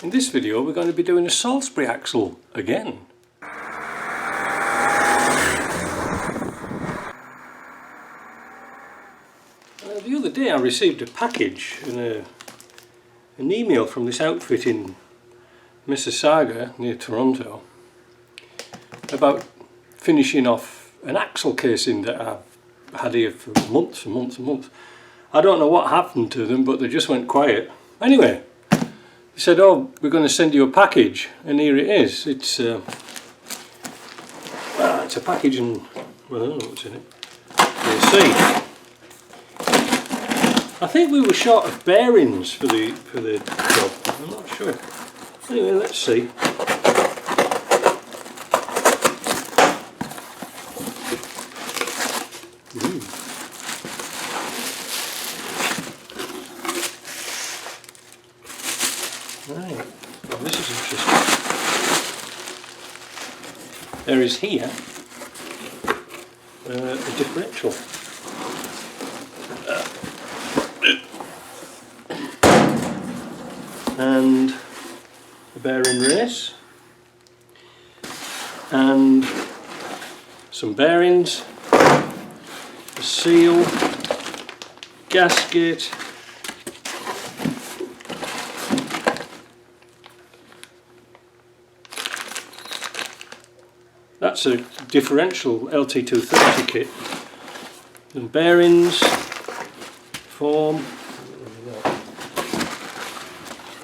In this video we're going to be doing a Salisbury axle again. The other day I received a package and an email from this outfit in Mississauga near Toronto about finishing off an axle casing that I've had here for months and months and months. I don't know what happened to them, but they just went quiet. Anyway, they said, oh, we're going to send you a package, and here it is. It's a package, and well, I don't know what's in it. We'll see. I think we were short of bearings for the job. I'm not sure. Anyway, let's see. Right, well, this is interesting. There is here a differential. And a bearing race. And some bearings. A seal. Gasket. That's a differential LT230 kit. And bearings, form,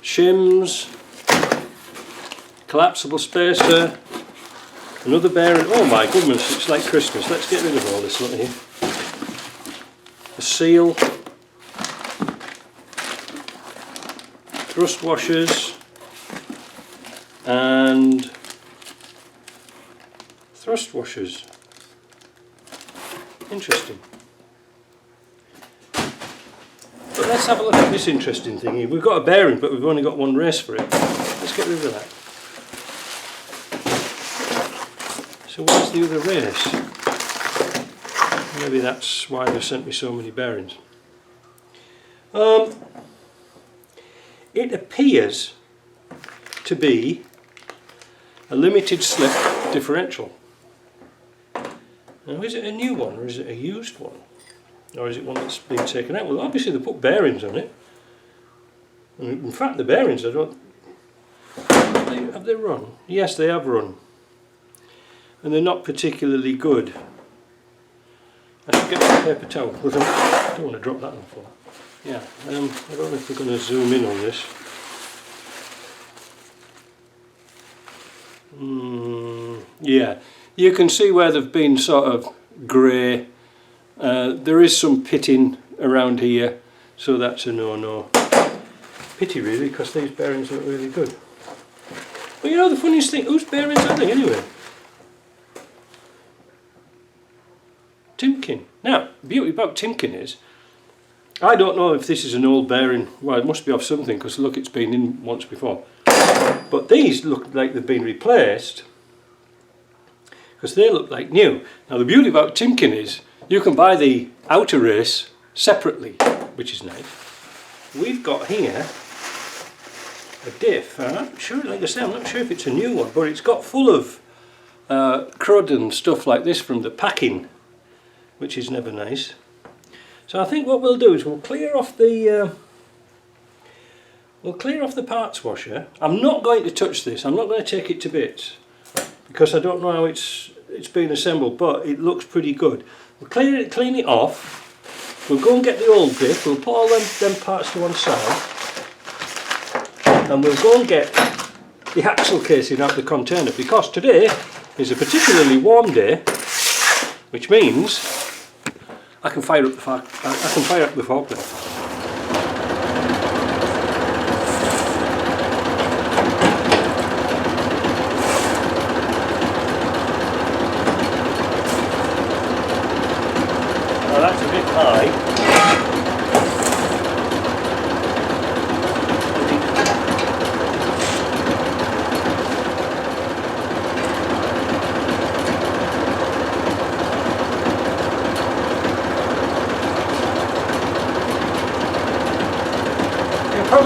shims, collapsible spacer, another bearing. Oh my goodness, it's like Christmas. Let's get rid of all this lot here. A seal, thrust washers, and thrust washers. Interesting. But let's have a look at this interesting thing here. We've got a bearing, but we've only got one race for it. Let's get rid of that. So where's the other race? Maybe that's why they sent me so many bearings. It appears to be a limited slip differential. Now, is it a new one or is it a used one? Or is it one that's been taken out? Well, obviously they put bearings on it. In fact, the bearings, I don't... Have they run? Yes, they have run. And they're not particularly good. I should get my paper towel. I don't want to drop that on the floor. Yeah, I don't know if we're going to zoom in on this. Yeah, you can see where they've been sort of grey. There is some pitting around here, so that's a no-no. Pity really, because these bearings look really good. But you know the funniest thing, whose bearings are they anyway? Timken. Now, the beauty about Timken is, I don't know if this is an old bearing. Well, it must be off something, because look, it's been in once before. But these look like they've been replaced, because they look like new. Now the beauty about Timken is, you can buy the outer race separately, which is nice. We've got here a diff. I'm not sure, like I say, I'm not sure if it's a new one, but it's got full of crud and stuff like this from the packing, which is never nice. So I think what we'll do is we'll clear off the parts washer. I'm not going to touch this. I'm not going to take it to bits because I don't know how it's been assembled, but it looks pretty good. We'll clean it off. We'll go and get the old bit. We'll put all them parts to one side, and we'll go and get the axle casing out of the container, because today is a particularly warm day, which means I can fire up the forklift. That's a bit high.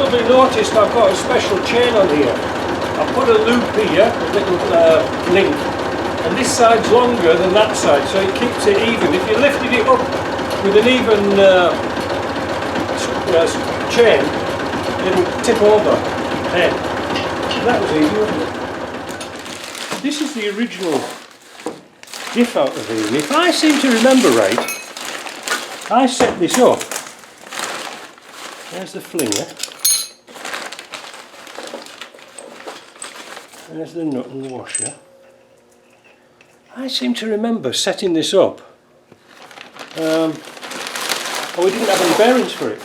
probably noticed I've got a special chain on here. I've put a loop here, a little link, and this side's longer than that side, so it keeps it even. If you lifted it up with an even chain, it'll tip over. There. That was easy, wasn't it? This is the original diff out of here, and if I seem to remember right, I set this up. There's the flinger. There's the nut and the washer. I seem to remember setting this up. Oh, we didn't have any bearings for it.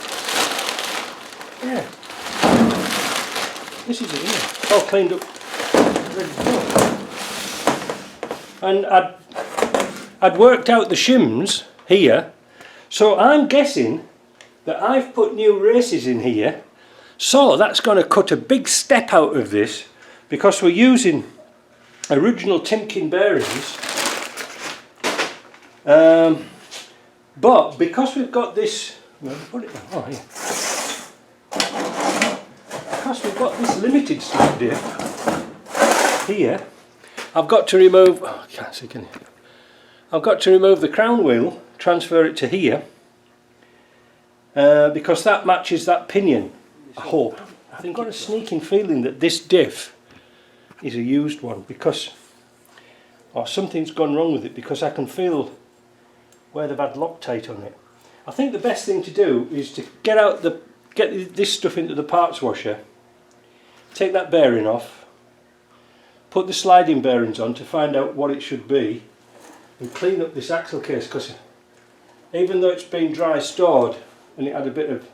Yeah. This is it here. It's all cleaned up, ready to go. And I'd worked out the shims here, so I'm guessing that I've put new races in here, so that's going to cut a big step out of this, because we're using original Timken bearings, but because we've got this, where have I put it now? Oh, here. Because we've got this limited slip diff here, I've got to remove, oh, I can't see, can you? I've got to remove the crown wheel, transfer it to here, because that matches that pinion, I hope. I've got a sneaking feeling that this diff is a used one, because, or something's gone wrong with it, because I can feel where they've had Loctite on it. I think the best thing to do is to get this stuff into the parts washer, take that bearing off, put the sliding bearings on to find out what it should be, and clean up this axle case, because even though it's been dry stored and it had a bit of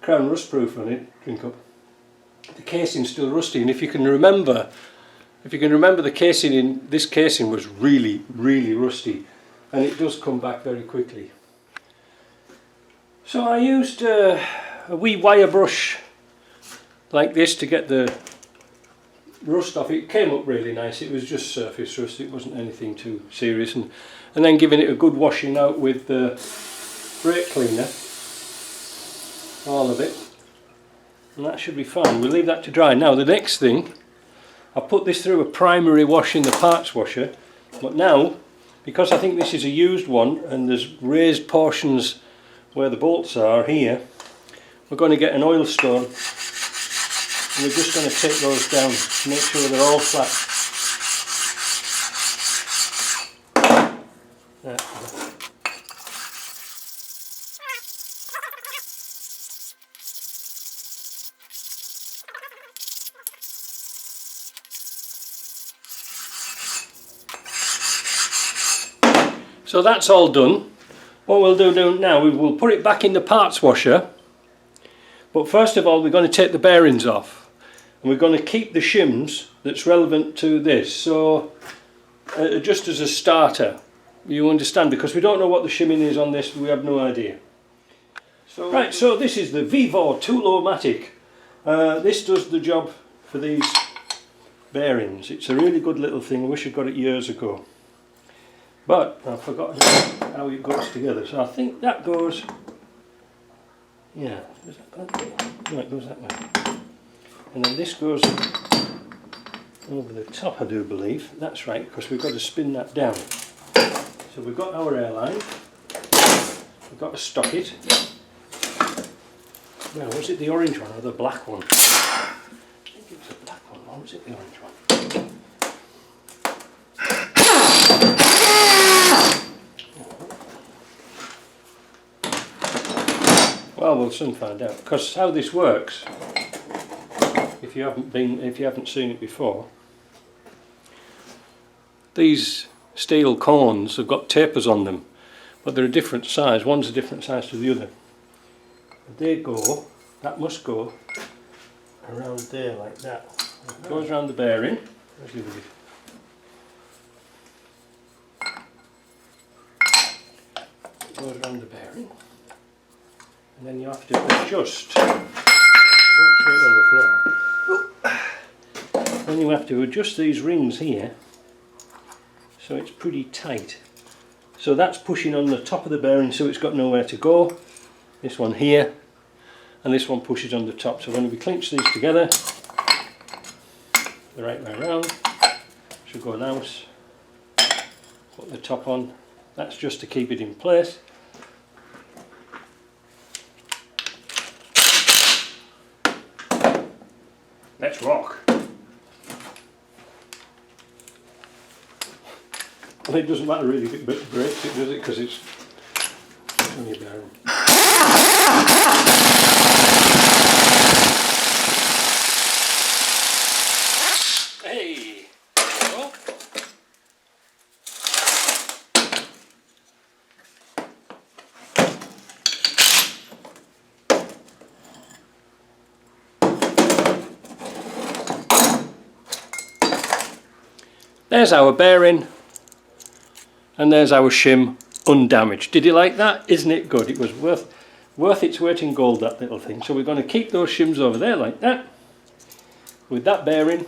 crown rust proof on it, drink up, the casing's still rusty. And if you can remember the casing in this casing was really, really rusty, and it does come back very quickly. So I used a wee wire brush like this to get the rust off. It came up really nice. It was just surface rust, it wasn't anything too serious, and then giving it a good washing out with the brake cleaner, all of it, and that should be fine. We'll leave that to dry. Now the next thing, I put this through a primary wash in the parts washer, but now, because I think this is a used one and there's raised portions where the bolts are here, we're going to get an oil stone and we're just going to take those down to make sure they're all flat. There. So that's all done. What we'll do now, we will put it back in the parts washer, but first of all we're going to take the bearings off, and we're going to keep the shims that's relevant to this, so just as a starter, you understand, because we don't know what the shimming is on this, we have no idea. So, right, so this is the Vivo 2-Low-Matic. This does the job for these bearings. It's a really good little thing. I wish I'd got it years ago. But I've forgotten how it goes together. So I think that goes, yeah, does that go? No, it goes that way. And then this goes over the top, I do believe. That's right, because we've got to spin that down. So we've got our airline. We've got to stock it. Now, was it the orange one or the black one? I think it was the black one. Or was it the orange one? Well, we'll soon find out, because how this works, if you haven't seen it before, these steel cones have got tapers on them, but they're a different size. One's a different size to the other. They go, that must go around there like that. It goes around the bearing. Where's the other bit? It goes around the bearing. And then you have to adjust. Don't throw it on the floor. Then you have to adjust these rings here so it's pretty tight. So that's pushing on the top of the bearing, so it's got nowhere to go. This one here, and this one pushes on the top. So when we clinch these together, the right way around, should go out, put the top on. That's just to keep it in place. Let's rock. And it doesn't matter really if it breaks it, does it? Because it's only a bearing. Hey! There we go. There's our bearing, and there's our shim undamaged. Did you like that? Isn't it good? It was worth its weight in gold, that little thing. So we're going to keep those shims over there like that, with that bearing.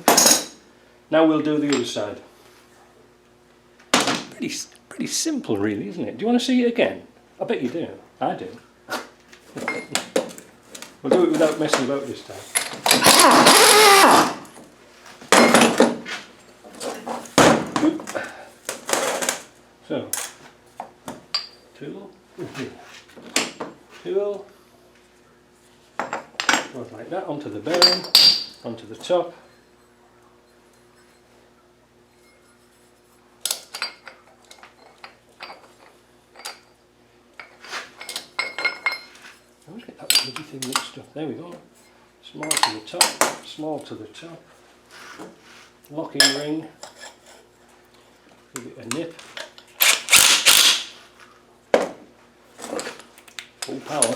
Now we'll do the other side. Pretty simple really, isn't it? Do you want to see it again? I bet you do. I do. We'll do it without messing about this time. So, tool, goes like that onto the bearing, onto the top. I always get that bloody thing mixed up. There we go. Small to the top, small to the top. Locking ring. Give it a nip. Full power.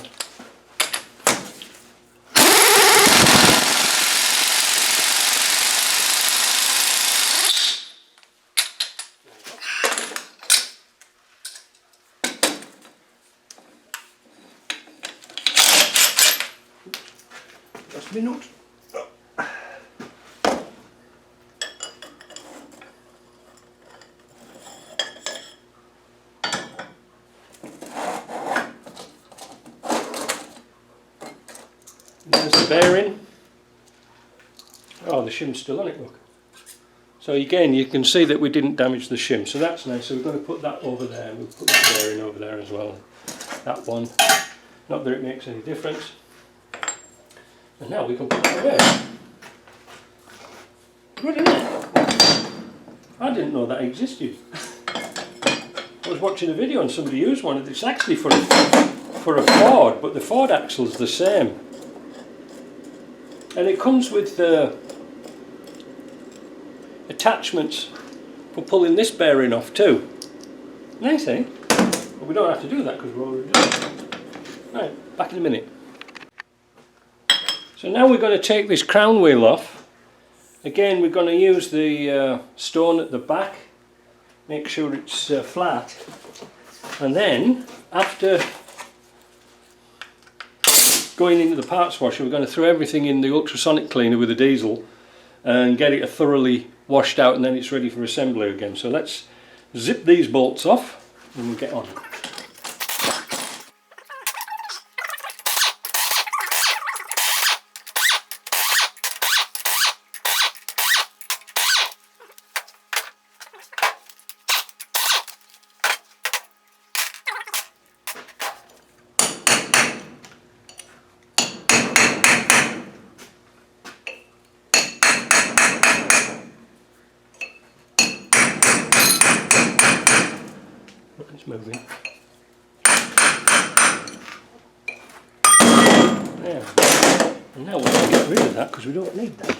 Just a minute. There's the bearing. Oh, the shim's still on it, look. So again, you can see that we didn't damage the shim, so that's nice. So we're going to put that over there. We'll put the bearing over there as well. That one. Not that it makes any difference. And now we can put it away. Good, isn't it? I didn't know that existed. I was watching a video and somebody used one. It's actually for a Ford, but the Ford axle's the same. And it comes with attachments for pulling this bearing off too. Nice, eh? But we don't have to do that because we're already doing it. Right, back in a minute. So now we're going to take this crown wheel off. Again, we're going to use the stone at the back. Make sure it's flat. And then, after going into the parts washer, we're going to throw everything in the ultrasonic cleaner with a diesel and get it thoroughly washed out, and then it's ready for assembly again. So let's zip these bolts off and we'll get on. It's moving. There. And now we're going to get rid of that because we don't need that.